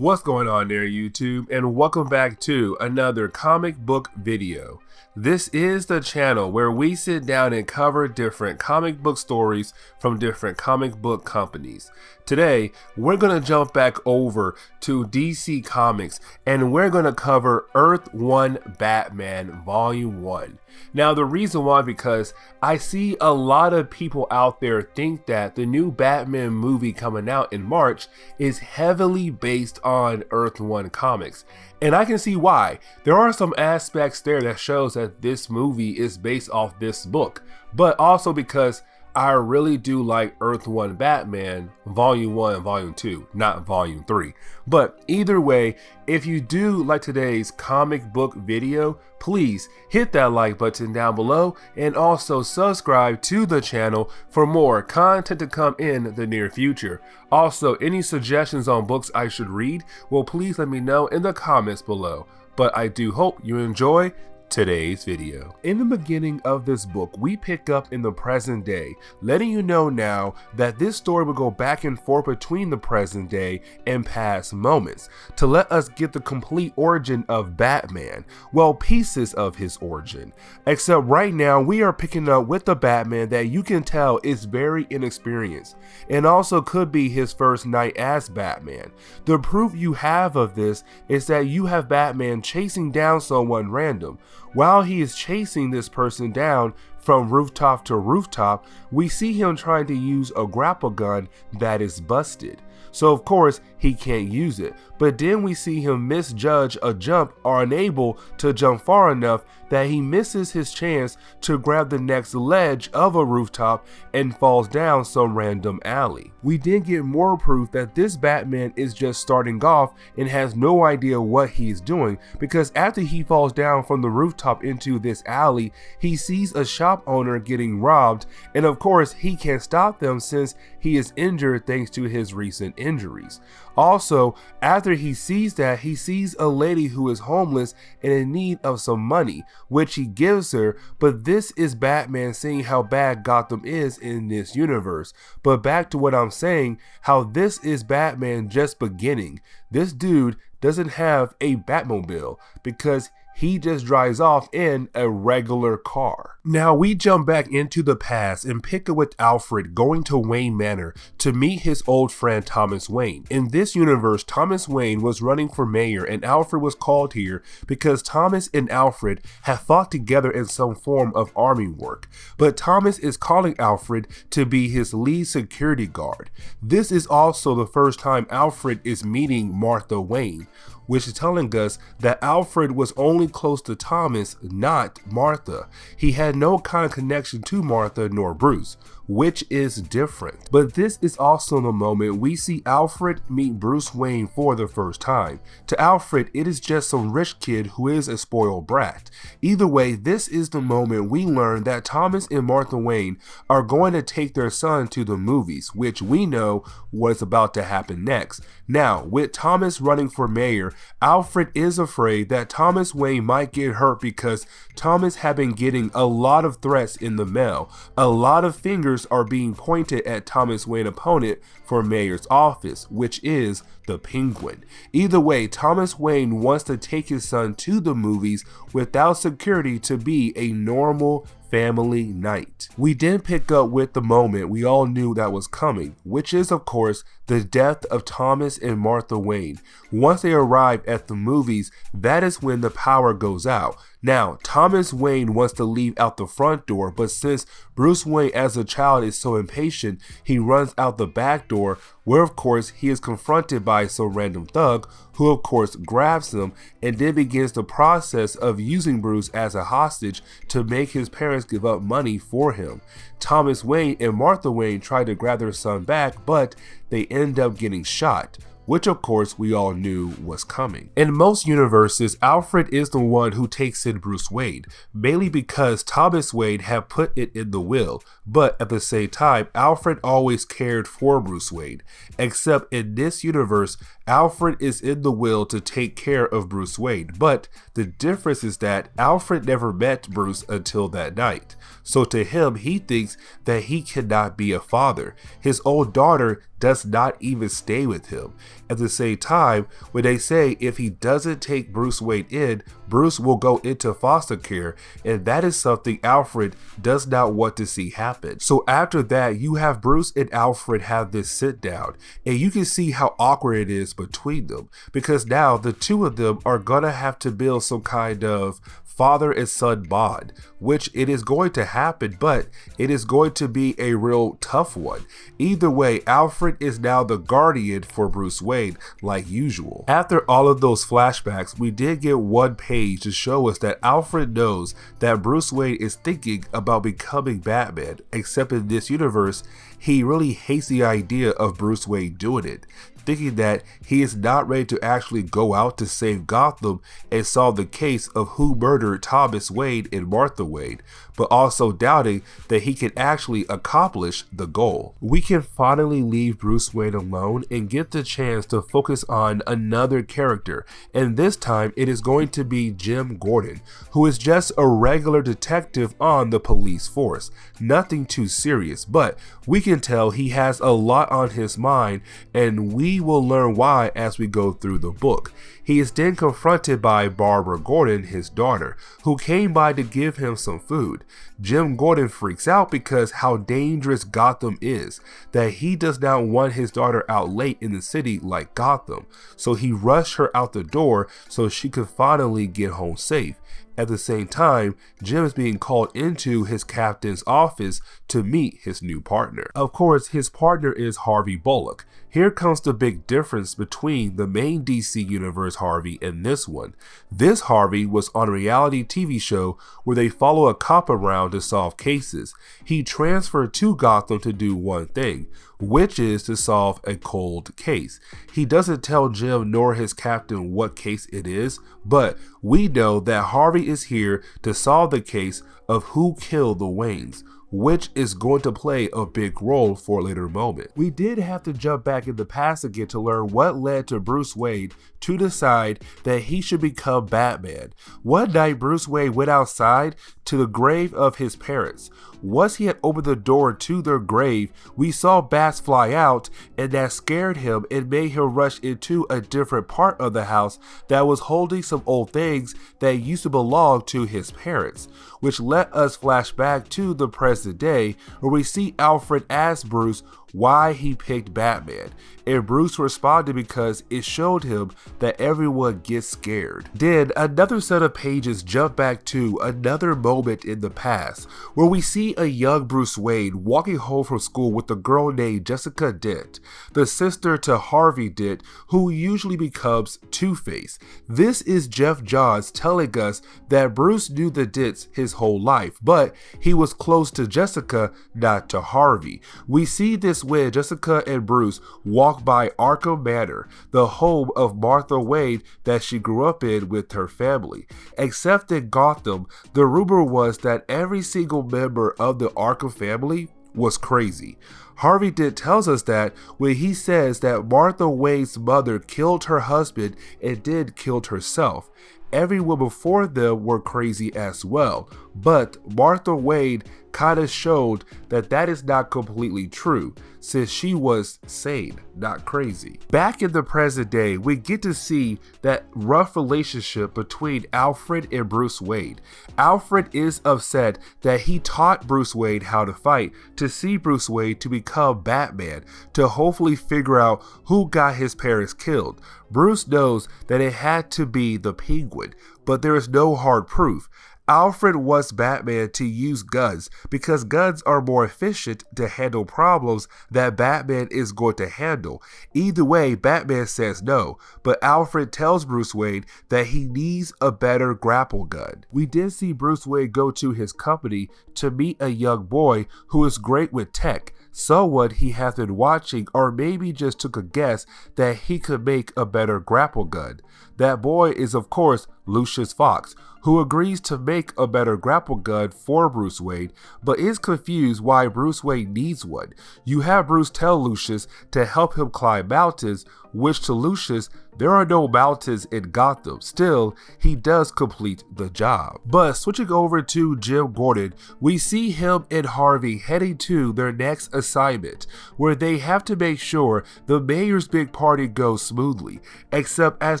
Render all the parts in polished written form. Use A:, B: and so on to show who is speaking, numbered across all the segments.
A: What's going on there, YouTube, and welcome back to another comic book video. This is the channel where we sit down and cover different comic book stories from different comic book companies. Today, we're going to jump back over to DC Comics and we're going to cover Earth 1 Batman Volume 1. Now, the reason why, because I see a lot of people out there think that the new Batman movie coming out in March is heavily based on Earth 1 comics. And I can see why. There are some aspects there that shows that this movie is based off this book, but also because I really do like Earth 1 Batman Volume 1 and Volume 2, not Volume 3. But either way, if you do like today's comic book video, please hit that like button down below and also subscribe to the channel for more content to come in the near future. Also, any suggestions on books I should read, well, please let me know in the comments below. But I do hope you enjoy today's video. In the beginning of this book, we pick up in the present day, letting you know now that this story will go back and forth between the present day and past moments to let us get the complete origin of Batman, well, pieces of his origin. Except right now we are picking up with the Batman that you can tell is very inexperienced and also could be his first night as Batman. The proof you have of this is that you have Batman chasing down someone random. While he is chasing this person down from rooftop to rooftop, we see him trying to use a grapple gun that is busted. So of course he can't use it, but then we see him misjudge a jump or unable to jump far enough that he misses his chance to grab the next ledge of a rooftop and falls down some random alley. We then get more proof that this Batman is just starting off and has no idea what he's doing, because after he falls down from the rooftop into this alley, he sees a shop owner getting robbed, and of course he can't stop them since he is injured thanks to his recent injuries. Also, after he sees that, he sees a lady who is homeless and in need of some money, which he gives her, but this is Batman seeing how bad Gotham is in this universe. But back to what I'm saying, how this is Batman just beginning. This dude doesn't have a Batmobile because he just drives off in a regular car. Now we jump back into the past and pick up with Alfred going to Wayne Manor to meet his old friend Thomas Wayne. In this universe, Thomas Wayne was running for mayor and Alfred was called here because Thomas and Alfred have fought together in some form of army work. But Thomas is calling Alfred to be his lead security guard. This is also the first time Alfred is meeting Martha Wayne, which is telling us that Alfred was only close to Thomas, not Martha. He had no kind of connection to Martha nor Bruce, which is different. But this is also the moment we see Alfred meet Bruce Wayne for the first time. To Alfred, it is just some rich kid who is a spoiled brat. Either way, this is the moment we learn that Thomas and Martha Wayne are going to take their son to the movies, which we know what's about to happen next. Now, with Thomas running for mayor, Alfred is afraid that Thomas Wayne might get hurt because Thomas had been getting a lot of threats in the mail. A lot of fingers are being pointed at Thomas Wayne's opponent for mayor's office, which is the Penguin. Either way, Thomas Wayne wants to take his son to the movies without security to be a normal family night. We then pick up with the moment we all knew that was coming, which is of course the death of Thomas and Martha Wayne. Once they arrive at the movies, that is when the power goes out. Now, Thomas Wayne wants to leave out the front door, but since Bruce Wayne as a child is so impatient, he runs out the back door, where of course he is confronted by some random thug who of course grabs him and then begins the process of using Bruce as a hostage to make his parents give up money for him. Thomas Wayne and Martha Wayne try to grab their son back, but they end up getting shot, which of course we all knew was coming. In most universes, Alfred is the one who takes in Bruce Wayne, mainly because Thomas Wayne had put it in the will, but at the same time, Alfred always cared for Bruce Wayne, except in this universe, Alfred is in the will to take care of Bruce Wayne, but the difference is that Alfred never met Bruce until that night. So to him, he thinks that he cannot be a father. His own daughter does not even stay with him. At the same time, when they say if he doesn't take Bruce Wayne in, Bruce will go into foster care, and that is something Alfred does not want to see happen. So after that, you have Bruce and Alfred have this sit down, and you can see how awkward it is between them, because now the two of them are gonna have to build some kind of father and son bond, which it is going to happen, but it is going to be a real tough one. Either way, Alfred is now the guardian for Bruce Wayne like usual. After all of those flashbacks, we did get one page to show us that Alfred knows that Bruce Wayne is thinking about becoming Batman, except in this universe, he really hates the idea of Bruce Wayne doing it, thinking that he is not ready to actually go out to save Gotham and solve the case of who murdered Thomas Wayne and Martha Wayne, but also doubting that he can actually accomplish the goal. We can finally leave Bruce Wayne alone and get the chance to focus on another character, and this time it is going to be Jim Gordon, who is just a regular detective on the police force. Nothing too serious, but we can tell he has a lot on his mind, and we will learn why as we go through the book. He is then confronted by Barbara Gordon, his daughter, who came by to give him some food. Jim Gordon freaks out because how dangerous Gotham is, that he does not want his daughter out late in the city like Gotham, so he rushed her out the door so she could finally get home safe. At the same time, Jim is being called into his captain's office to meet his new partner. Of course, his partner is Harvey Bullock. Here comes the big difference between the main DC Universe Harvey and this one. This Harvey was on a reality TV show where they follow a cop around to solve cases. He transferred to Gotham to do one thing, which is to solve a cold case. He doesn't tell Jim nor his captain what case it is, but we know that Harvey is here to solve the case of who killed the Waynes, which is going to play a big role for a later moment. We did have to jump back in the past again to learn what led to Bruce Wayne to decide that he should become Batman. One night, Bruce Wayne went outside to the grave of his parents. Once he had opened the door to their grave, we saw bats fly out, and that scared him and made him rush into a different part of the house that was holding some old things that used to belong to his parents, which let us flash back to the present day, where we see Alfred ask Bruce why he picked Batman, and Bruce responded because it showed him that everyone gets scared. Then another set of pages jump back to another moment in the past, where we see a young Bruce Wayne walking home from school with a girl named Jessica Dent, the sister to Harvey Dent, who usually becomes Two-Face. This is Jeff Johns telling us that Bruce knew the Dents his whole life, but he was close to Jessica, not to Harvey. We see this when Jessica and Bruce walk by Arkham Manor, the home of Martha Wayne that she grew up in with her family. Except in Gotham, the rumor was that every single member of the Arkham family was crazy. Harvey Dent tells us that when he says that Martha Wayne's mother killed her husband and then killed herself. Everyone before them were crazy as well, but Martha Wayne kind of showed that that is not completely true, since she was sane, not crazy. Back in the present day, we get to see that rough relationship between Alfred and Bruce Wayne. Alfred is upset that he taught Bruce Wayne how to fight, to see Bruce Wayne to become Batman, to hopefully figure out who got his parents killed. Bruce knows that it had to be the Penguin, but there is no hard proof. Alfred wants Batman to use guns because guns are more efficient to handle problems that Batman is going to handle. Either way, Batman says no, but Alfred tells Bruce Wayne that he needs a better grapple gun. We did see Bruce Wayne go to his company to meet a young boy who is great with tech, someone he has been watching, or maybe just took a guess that he could make a better grapple gun. That boy is of course Lucius Fox, who agrees to make a better grapple gun for Bruce Wayne, but is confused why Bruce Wayne needs one. You have Bruce tell Lucius to help him climb mountains, which to Lucius, there are no mountains in Gotham. Still, he does complete the job. But switching over to Jim Gordon, we see him and Harvey heading to their next assignment, where they have to make sure the mayor's big party goes smoothly. Except as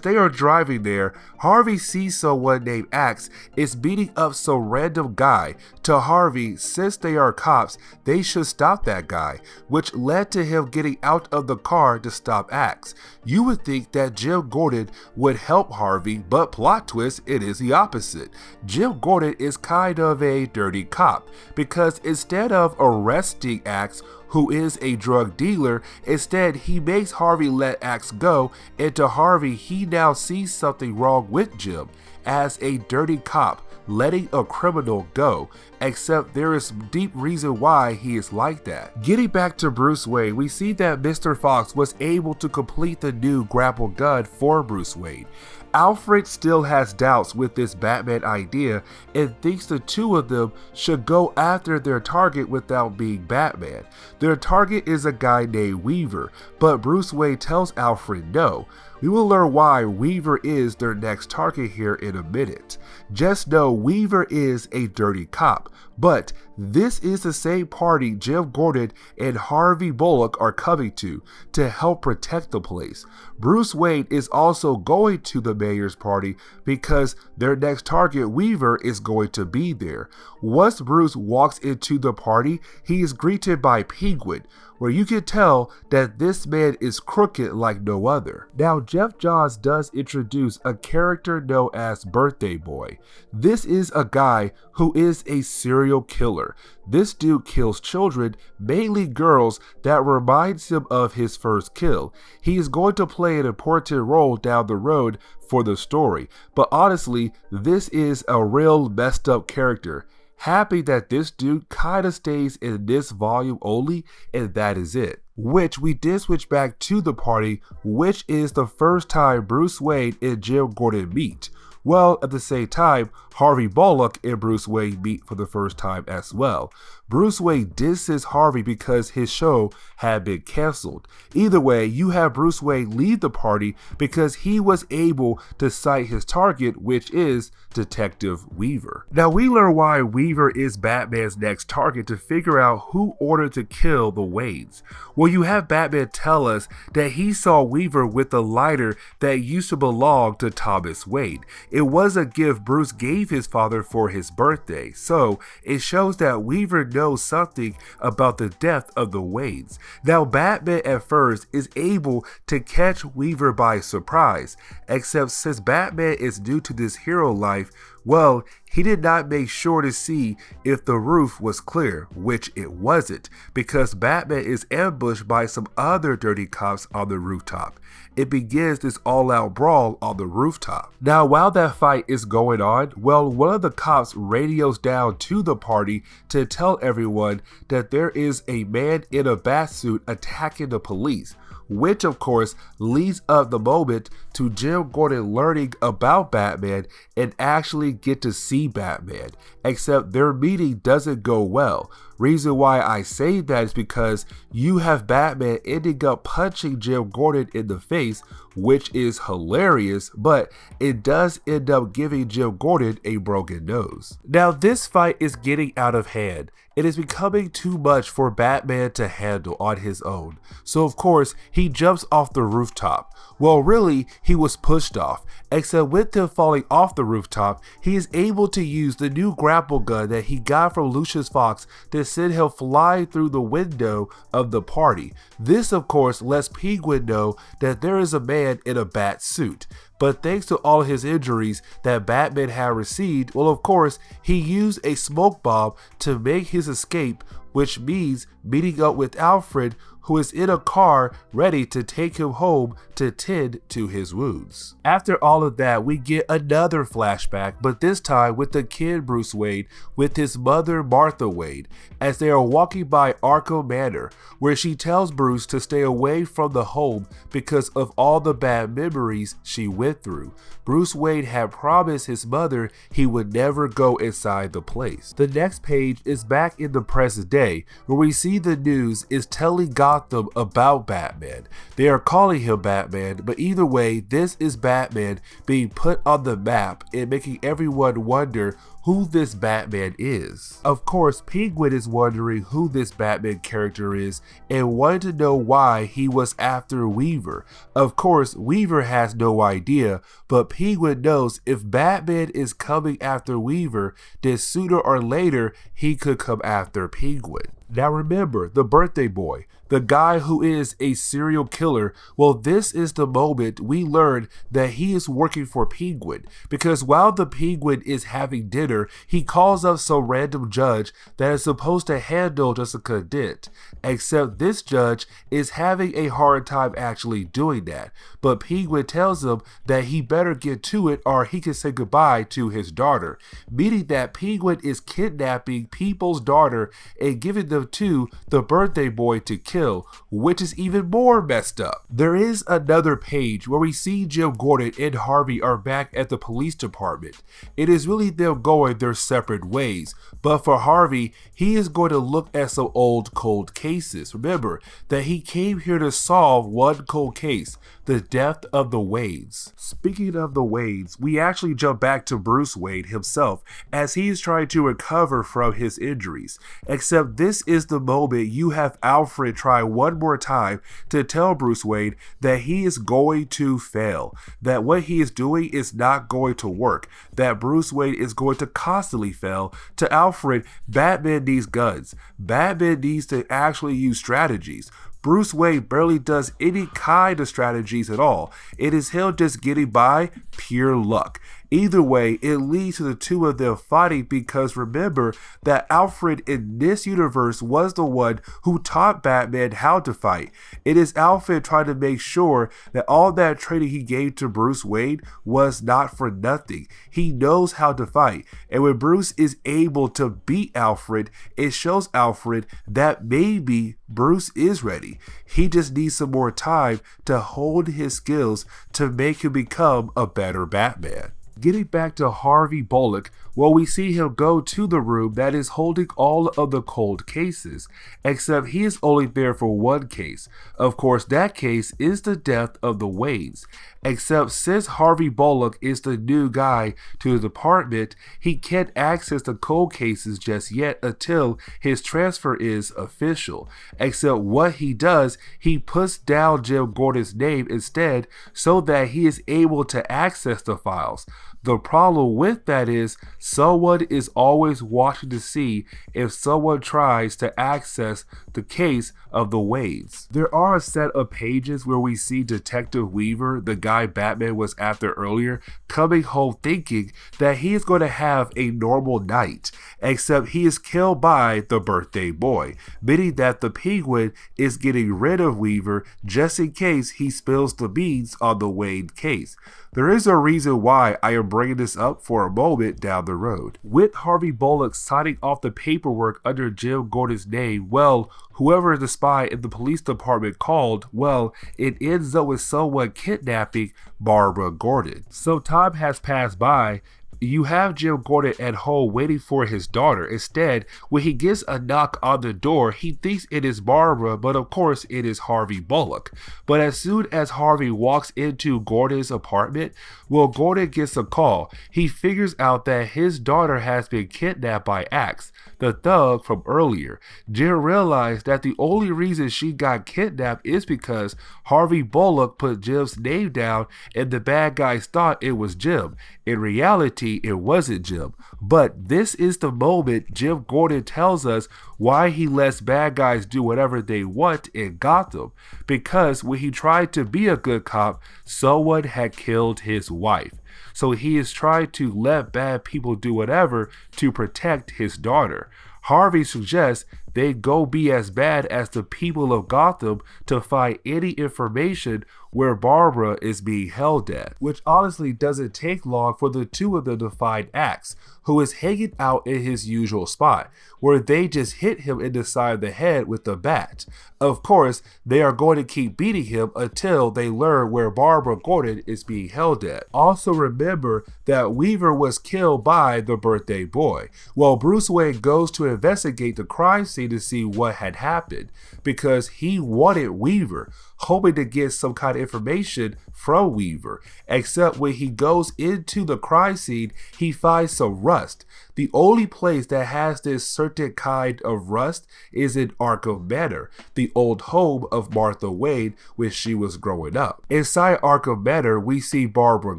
A: they are driving there, Harvey sees someone named Axe is beating up some random guy. To Harvey, since they are cops, they should stop that guy, which led to him getting out of the car to stop Axe. You would think that Jim Gordon would help Harvey, but plot twist, it is the opposite. Jim Gordon is kind of a dirty cop, because instead of arresting Axe, who is a drug dealer, instead he makes Harvey let Axe go, and to Harvey he now sees something wrong with Jim as a dirty cop letting a criminal go, except there is deep reason why he is like that. Getting back to Bruce Wayne, we see that Mr. Fox was able to complete the new grapple gun for Bruce Wayne. Alfred still has doubts with this Batman idea and thinks the two of them should go after their target without being Batman. Their target is a guy named Weaver, but Bruce Wayne tells Alfred no. We will learn why Weaver is their next target here in a minute. Just know Weaver is a dirty cop, but this is the same party Jim Gordon and Harvey Bullock are coming to help protect the place. Bruce Wayne is also going to the mayor's party because their next target, Weaver, is going to be there. Once Bruce walks into the party, he is greeted by Penguin, where you can tell that this man is crooked like no other. Now, Jeff Johns does introduce a character known as Birthday Boy. This is a guy who is a serial killer. This dude kills children, mainly girls, that reminds him of his first kill. He is going to play an important role down the road for the story, but honestly, this is a real messed up character. Happy that this dude kinda stays in this volume only, and that is it. Which we did switch back to the party, which is the first time Bruce Wayne and Jim Gordon meet. Well, at the same time, Harvey Bullock and Bruce Wayne meet for the first time as well. Bruce Wayne disses Harvey because his show had been canceled. Either way, you have Bruce Wayne leave the party because he was able to cite his target, which is Detective Weaver. Now we learn why Weaver is Batman's next target to figure out who ordered to kill the Waynes. Well, you have Batman tell us that he saw Weaver with a lighter that used to belong to Thomas Wayne. It was a gift Bruce gave his father for his birthday, so it shows that Weaver knows something about the death of the Waynes. Now Batman at first is able to catch Weaver by surprise, except since Batman is new to this hero life, well, he did not make sure to see if the roof was clear, which it wasn't, because Batman is ambushed by some other dirty cops on the rooftop. It begins this all-out brawl on the rooftop. Now, while that fight is going on, well, one of the cops radios down to the party to tell everyone that there is a man in a batsuit attacking the police, which of course leads up the moment to Jim Gordon learning about Batman and actually get to see Batman, except their meeting doesn't go well. Reason why I say that is because you have Batman ending up punching Jim Gordon in the face, which is hilarious, but it does end up giving Jim Gordon a broken nose. Now this fight is getting out of hand. It is becoming too much for Batman to handle on his own. So of course, he jumps off the rooftop. Well, really, he was pushed off, except with him falling off the rooftop, he is able to use the new grapple gun that he got from Lucius Fox to send him flying through the window of the party. This, of course, lets Penguin know that there is a man in a bat suit. But thanks to all his injuries that Batman had received, well, of course, he used a smoke bomb to make his escape, which means meeting up with Alfred, who is in a car ready to take him home to tend to his wounds. After all of that, we get another flashback, but this time with the kid Bruce Wayne with his mother Martha Wayne as they are walking by Arkham Manor, where she tells Bruce to stay away from the home because of all the bad memories she went through. Bruce Wayne had promised his mother he would never go inside the place. The next page is back in the present day, where we see the news is telling Gotham about Batman. They are calling him Batman, but either way, this is Batman being put on the map and making everyone wonder who this Batman is. Of course, Penguin is wondering who this Batman character is and wanted to know why he was after Weaver. Of course, Weaver has no idea, but Penguin knows if Batman is coming after Weaver, then sooner or later he could come after Penguin. Now remember, the birthday boy, the guy who is a serial killer, well, this is the moment we learn that he is working for Penguin, because while the Penguin is having dinner, he calls up some random judge that is supposed to handle Jessica Dent, except this judge is having a hard time actually doing that, but Penguin tells him that he better get to it or he can say goodbye to his daughter, meaning that Penguin is kidnapping people's daughter and giving them to the birthday boy to kill, which is even more messed up. There is another page where we see Jim Gordon and Harvey are back at the police department. It is really them going their separate ways, but for Harvey, he is going to look at some old cold cases. Remember that he came here to solve one cold case, the death of the Waynes. Speaking of the Waynes, we actually jump back to Bruce Wayne himself as he is trying to recover from his injuries, except this is the moment you have Alfred try one more time to tell Bruce Wayne that he is going to fail, that what he is doing is not going to work, that Bruce Wayne is going to constantly fail. To Alfred, Batman needs guns. Batman needs to actually use strategies. Bruce Wayne barely does any kind of strategies at all. It is him just getting by pure luck. Either way, it leads to the two of them fighting because remember that Alfred in this universe was the one who taught Batman how to fight. It is Alfred trying to make sure that all that training he gave to Bruce Wayne was not for nothing. He knows how to fight. And when Bruce is able to beat Alfred, it shows Alfred that maybe Bruce is ready. He just needs some more time to hone his skills to make him become a better Batman. Getting back to Harvey Bullock, well, we see him go to the room that is holding all of the cold cases, except he is only there for one case. Of course, that case is the death of the Waynes, except since Harvey Bullock is the new guy to the department, he can't access the cold cases just yet until his transfer is official. Except what he does, he puts down Jim Gordon's name instead so that he is able to access the files. The problem with that is someone is always watching to see if someone tries to access the case of the Waynes. There are a set of pages where we see Detective Weaver, the guy Batman was after earlier, coming home thinking that he is going to have a normal night, except he is killed by the birthday boy, meaning that the Penguin is getting rid of Weaver just in case he spills the beans on the Wayne case. There is a reason why I am bringing this up for a moment down the road. With Harvey Bullock signing off the paperwork under Jim Gordon's name, well, whoever the spy in the police department called, well, it ends up with someone kidnapping Barbara Gordon. So time has passed by. You have Jim Gordon at home waiting for his daughter. Instead, when he gets a knock on the door, he thinks it is Barbara, but of course it is Harvey Bullock. But as soon as Harvey walks into Gordon's apartment, well, Gordon gets a call. He figures out that his daughter has been kidnapped by Axe, the thug from earlier. Jim realized that the only reason she got kidnapped is because Harvey Bullock put Jim's name down and the bad guys thought it was Jim. In reality, it wasn't Jim. But this is the moment Jim Gordon tells us why he lets bad guys do whatever they want in Gotham. Because when he tried to be a good cop, someone had killed his wife. So he is trying to let bad people do whatever to protect his daughter. Harvey suggests they'd go be as bad as the people of Gotham to find any information where Barbara is being held at, which honestly doesn't take long for the two of them to find Axe, who is hanging out in his usual spot, where they just hit him in the side of the head with a bat. Of course, they are going to keep beating him until they learn where Barbara Gordon is being held at. Also remember that Weaver was killed by the birthday boy. Well, Bruce Wayne goes to investigate the crime scene to see what had happened, because he wanted Weaver, hoping to get some kind of information from Weaver, except when he goes into the crime scene, he finds some rust. The only place that has this certain kind of rust is in Arkham Manor, the old home of Martha Wayne when she was growing up. Inside Arkham Manor, we see Barbara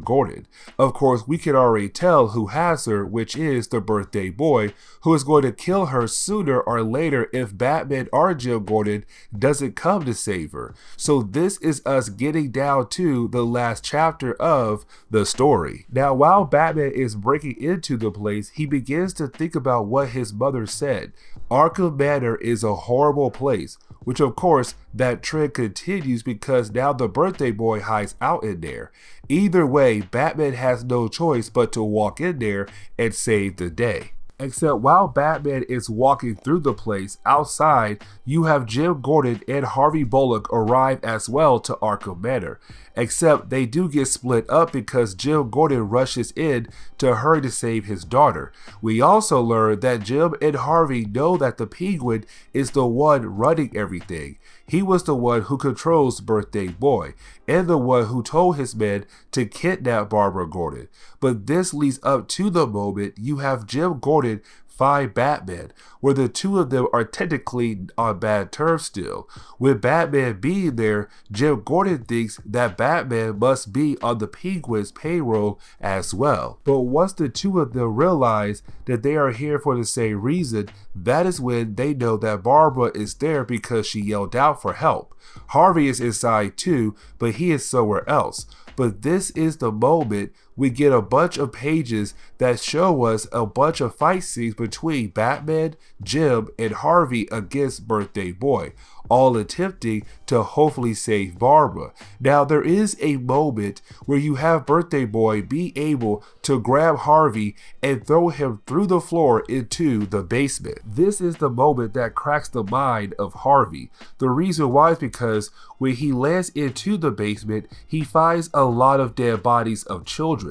A: Gordon. Of course, we can already tell who has her, which is the birthday boy, who is going to kill her sooner or later if Batman or Jim Gordon doesn't come to save her. So this is us getting down to the last chapter of the story. Now, while Batman is breaking into the place, he begins to think about what his mother said. Arkham Manor is a horrible place, which of course that trend continues because now the birthday boy hides out in there. Either way, Batman has no choice but to walk in there and save the day. Except while Batman is walking through the place, outside, you have Jim Gordon and Harvey Bullock arrive as well to Arkham Manor. Except they do get split up because Jim Gordon rushes in to hurry to save his daughter. We also learn that Jim and Harvey know that the Penguin is the one running everything. He was the one who controls Birthday Boy, and the one who told his men to kidnap Barbara Gordon. But this leads up to the moment you have Jim Gordon find Batman, where the two of them are technically on bad terms still. With Batman being there, Jim Gordon thinks that Batman must be on the Penguin's payroll as well. But once the two of them realize that they are here for the same reason, that is when they know that Barbara is there because she yelled out for help. Harvey is inside too, but he is somewhere else. But this is the moment we get a bunch of pages that show us a bunch of fight scenes between Batman, Jim, and Harvey against Birthday Boy, all attempting to hopefully save Barbara. Now there is a moment where you have Birthday Boy be able to grab Harvey and throw him through the floor into the basement. This is the moment that cracks the mind of Harvey. The reason why is because when he lands into the basement, he finds a lot of dead bodies of children.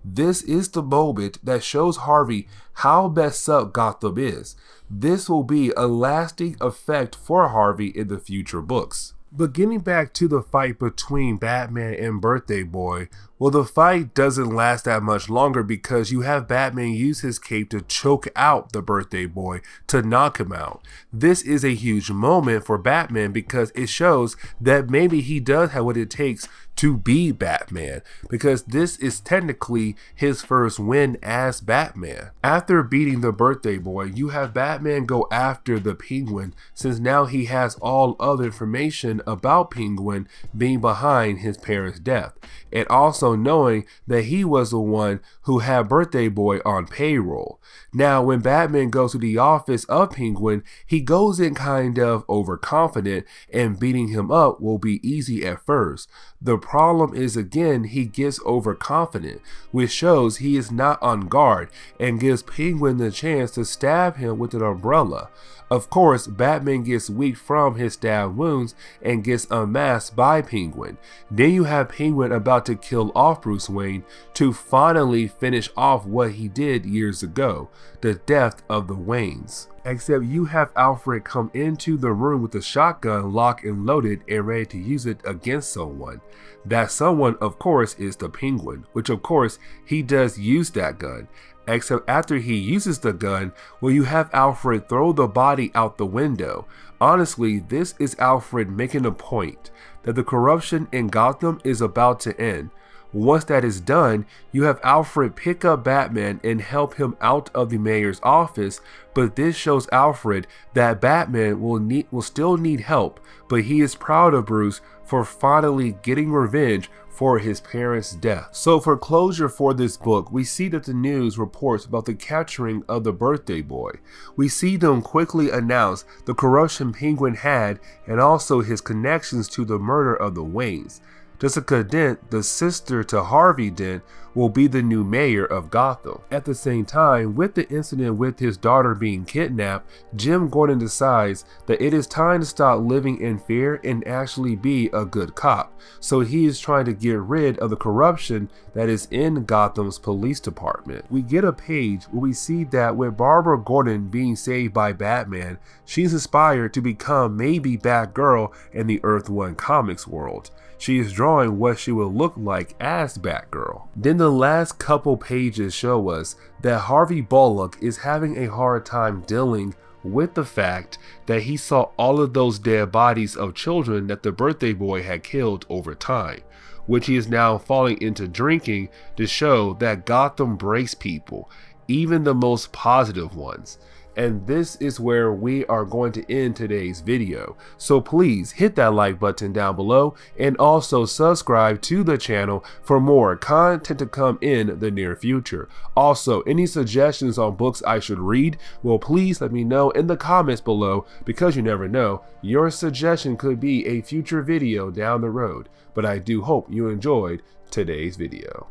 A: This is the moment that shows Harvey how messed up Gotham is. This will be a lasting effect for Harvey in the future books. But getting back to the fight between Batman and Birthday Boy, well, the fight doesn't last that much longer because you have Batman use his cape to choke out the Birthday Boy to knock him out. This is a huge moment for Batman because it shows that maybe he does have what it takes to be Batman, because this is technically his first win as Batman. After beating the Birthday Boy, you have Batman go after the Penguin, since now he has all other information about Penguin being behind his parents' death, and also knowing that he was the one who had Birthday Boy on payroll. Now, when Batman goes to the office of Penguin, he goes in kind of overconfident, and beating him up will be easy at first. The problem is, again, he gets overconfident, which shows he is not on guard and gives Penguin the chance to stab him with an umbrella. Of course, Batman gets weak from his stab wounds and gets unmasked by Penguin. Then you have Penguin about to kill off Bruce Wayne to finally finish off what he did years ago, the death of the Waynes. Except you have Alfred come into the room with a shotgun locked and loaded and ready to use it against someone. That someone, of course, is the Penguin, which of course he does use that gun. Except after he uses the gun, well, you have Alfred throw the body out the window. Honestly, this is Alfred making a point that the corruption in Gotham is about to end. Once that is done, you have Alfred pick up Batman and help him out of the mayor's office, but this shows Alfred that Batman will still need help, but he is proud of Bruce for finally getting revenge for his parents' death. So for closure for this book, we see that the news reports about the capturing of the birthday boy. We see them quickly announce the corruption Penguin had and also his connections to the murder of the Waynes. Jessica Dent, the sister to Harvey Dent, will be the new mayor of Gotham. At the same time, with the incident with his daughter being kidnapped, Jim Gordon decides that it is time to stop living in fear and actually be a good cop. So he is trying to get rid of the corruption that is in Gotham's police department. We get a page where we see that with Barbara Gordon being saved by Batman, she's inspired to become maybe Batgirl in the Earth 1 comics world. She is drawing what she will look like as Batgirl. Then the last couple pages show us that Harvey Bullock is having a hard time dealing with the fact that he saw all of those dead bodies of children that the birthday boy had killed over time, which he is now falling into drinking to show that Gotham breaks people, even the most positive ones. And this is where we are going to end today's video. So please hit that like button down below and also subscribe to the channel for more content to come in the near future. Also, any suggestions on books I should read, well, please let me know in the comments below, because you never know, your suggestion could be a future video down the road. But I do hope you enjoyed today's video.